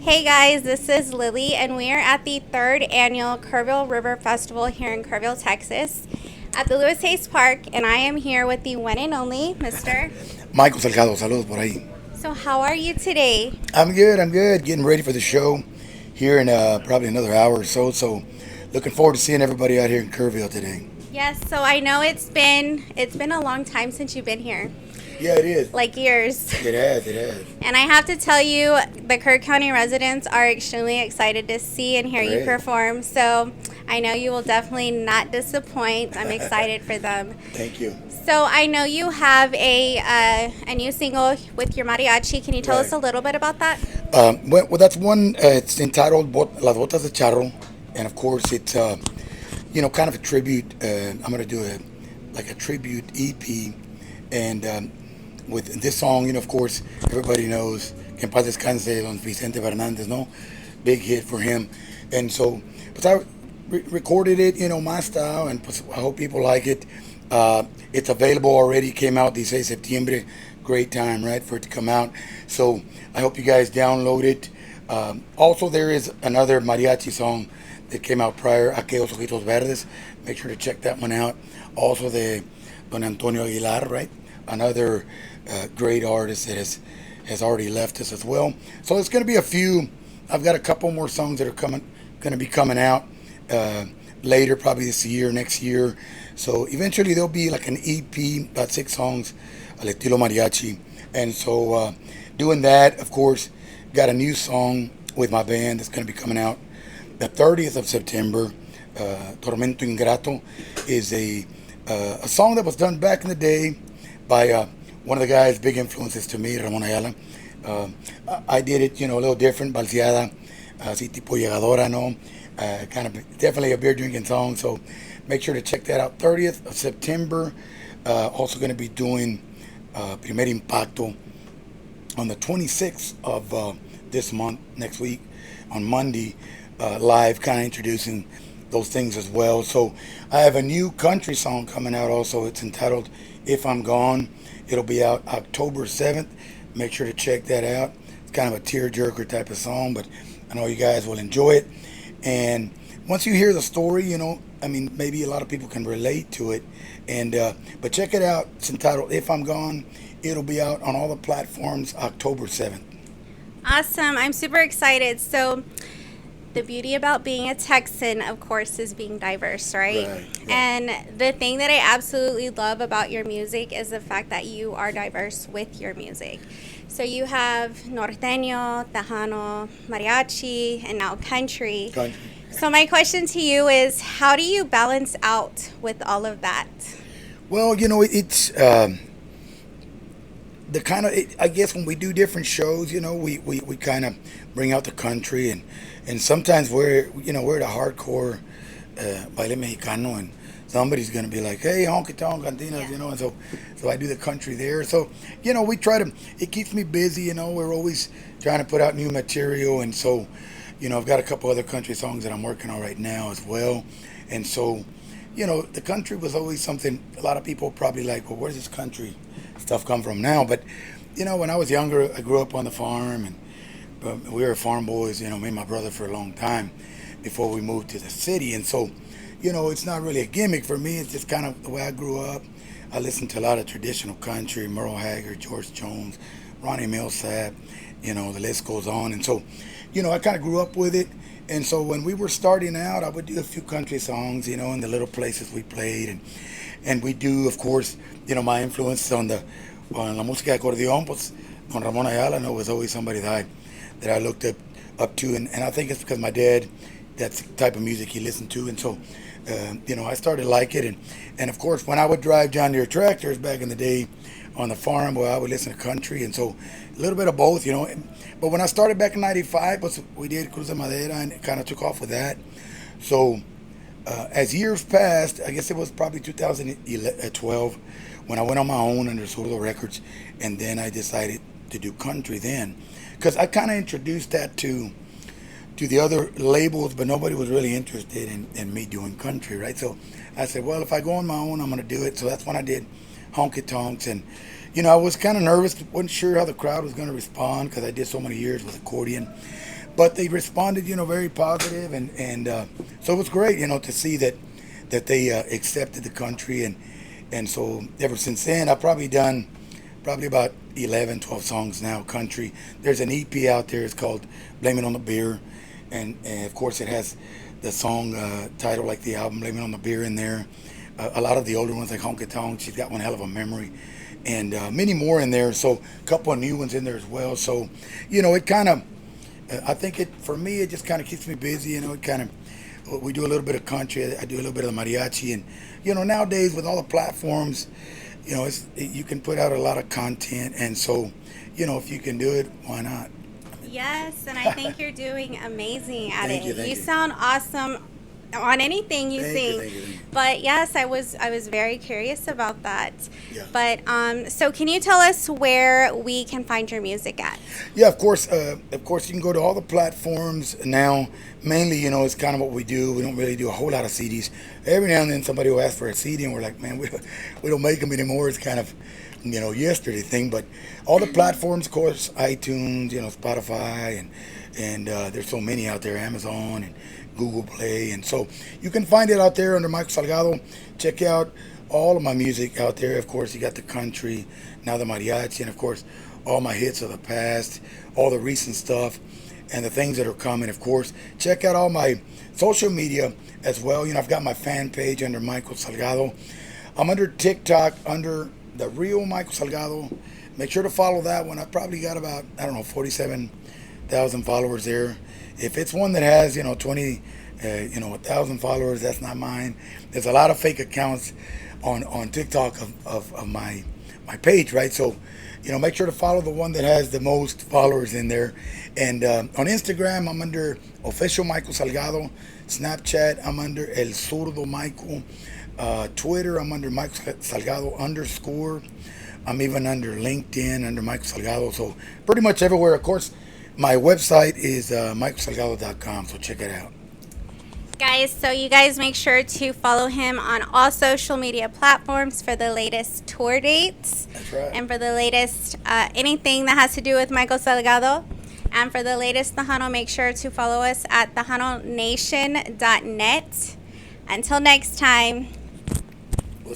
Hey guys, this is Lily, and we are at the third annual Kerrville River Festival here in Kerrville, Texas, at the Lewis Hayes Park, and I am here with the one and only Mr. Michael Salgado, saludos por ahí. So, how are you today? I'm good. Getting ready for the show here in probably another hour or so. So, looking forward to seeing everybody out here in Kerrville today. Yes, so I know it's been a long time since you've been here, Yeah, it is. like years. It has. And I have to tell you, the Kirk County residents are extremely excited to see and hear you Great. perform. So, I know you will definitely not disappoint. I'm excited for them. Thank you. So I know you have a new single with your mariachi. Can you tell us Right. a little bit about that? Well, that's one. It's entitled Las Botas de Charro, and of course, it's kind of a tribute. I'm gonna do a tribute EP, and with this song, of course, everybody knows Que en paz descanse Don Vicente Fernandez, no, big hit for him, and so, but I recorded it, my style, and pues, I hope people like it. It's available already. Came out this September. Great time, right, for it to come out. So I hope you guys download it. Also, there is another mariachi song that came out prior, Aquellos Ojitos Verdes. Make sure to check that one out. Also, the Don Antonio Aguilar, right? Another great artist that has already left us as well. So it's going to be a few. I've got a couple more songs that are going to be coming out uh, later, probably this year, next year. So eventually there'll be like an EP, about 6 songs, al estilo mariachi. And so doing that, of course, got a new song with my band that's going to be coming out the 30th of September. Tormento Ingrato is a song that was done back in the day by one of the guys, big influences to me, Ramon Ayala. I did it, a little different, balseada, así tipo llegadora, no? Kind of definitely a beer drinking song. So make sure to check that out. 30th of September. Also going to be doing Primer Impacto on the 26th of this month, next week, on Monday, live, kind of introducing those things as well. So I have a new country song coming out also. It's entitled If I'm Gone. It'll be out October 7th. Make sure to check that out. It's kind of a tearjerker type of song, but I know you guys will enjoy it. And once you hear the story, maybe a lot of people can relate to it. And but check it out. It's entitled If I'm Gone. It'll be out on all the platforms October 7th. Awesome. I'm super excited. So the beauty about being a Texan, of course, is being diverse, right? Right. And the thing that I absolutely love about your music is the fact that you are diverse with your music. So you have norteño, tejano, mariachi, and now country. Country. So my question to you is, how do you balance out with all of that? Well, it's the kind of, I guess when we do different shows, we kind of bring out the country, and sometimes we're the hardcore baile mexicano, and somebody's going to be like, hey, honky tonk cantinas, Yeah. and so I do the country there. So, we try to, it keeps me busy, we're always trying to put out new material, and so, I've got a couple other country songs that I'm working on right now as well. And so, the country was always something a lot of people probably like, well, where's this country stuff come from now? But, when I was younger, I grew up on the farm, and we were farm boys, me and my brother for a long time before we moved to the city. And so, it's not really a gimmick for me. It's just kind of the way I grew up. I listened to a lot of traditional country, Merle Haggard, George Jones, Ronnie Millsap, the list goes on. And so, I kind of grew up with it. And so when we were starting out, I would do a few country songs, in the little places we played. And we do, of course, my influence on la música de acordeón, pues, Don Ramon Ayala, was always somebody that I looked up to. And I think it's because my dad, that's the type of music he listened to. And so, I started to like it. And of course, when I would drive John Deere tractors back in the day on the farm, well, I would listen to country. And so a little bit of both, But when I started back in 95, we did Cruz de Madera, and it kind of took off with that. So as years passed, I guess it was probably 2012 when I went on my own under Zurdo Records, and then I decided to do country then. Because I kind of introduced that to the other labels, but nobody was really interested in me doing country, right? So I said, well, if I go on my own, I'm going to do it. So that's when I did Honky Tonks. And, I was kind of nervous, wasn't sure how the crowd was going to respond because I did so many years with accordion. but they responded, very positive, and so it was great, to see that they accepted the country, and so ever since then, I've probably done probably about 11, 12 songs now, country. There's an EP out there. It's called "Blame It on the Beer," and of course it has the song title like the album "Blame It on the Beer" in there. A lot of the older ones like "Honky Tonk," she's got one hell of a memory, and many more in there. So a couple of new ones in there as well. So it kind of, I think it for me it just kind of keeps me busy. It kind of, we do a little bit of country. I do a little bit of the mariachi, and nowadays with all the platforms, you can put out a lot of content, and so if you can do it, why not? Yes, and I think you're doing amazing at Thank it. you, thank You you. sound awesome on anything you Thank you, sing. thank you, thank you. But yes, I was very curious about that. Yeah. But so can you tell us where we can find your music at? Yeah, of course. You can go to all the platforms now. Mainly, it's kind of what we do. We don't really do a whole lot of CDs. Every now and then, somebody will ask for a CD, and we're like, man, we don't make them anymore. It's kind of, yesterday thing. But all the platforms, of course, iTunes, Spotify, and there's so many out there, Amazon and Google Play, and so you can find it out there under Michael Salgado. Check out all of my music out there. Of course, you got the country, now the mariachi, and of course, all my hits of the past, all the recent stuff, and the things that are coming. Of course, check out all my social media as well. I've got my fan page under Michael Salgado. I'm under TikTok under the real Michael Salgado. Make sure to follow that one. I've probably got about 47,000 followers there. If it's one that has 1,000 followers, that's not mine. There's a lot of fake accounts on TikTok of my page, right? So make sure to follow the one that has the most followers in there. And on Instagram, I'm under official Michael Salgado. Snapchat, I'm under El Zurdo Michael. Twitter, I'm under Michael Salgado _. I'm even under LinkedIn under Michael Salgado. So pretty much everywhere. Of course, my website is michaelsalgado.com. So check it out. Guys, so you guys make sure to follow him on all social media platforms for the latest tour dates. That's right. And for the latest anything that has to do with Michael Salgado. And for the latest Tejano, make sure to follow us at tejanonation.net. Until next time,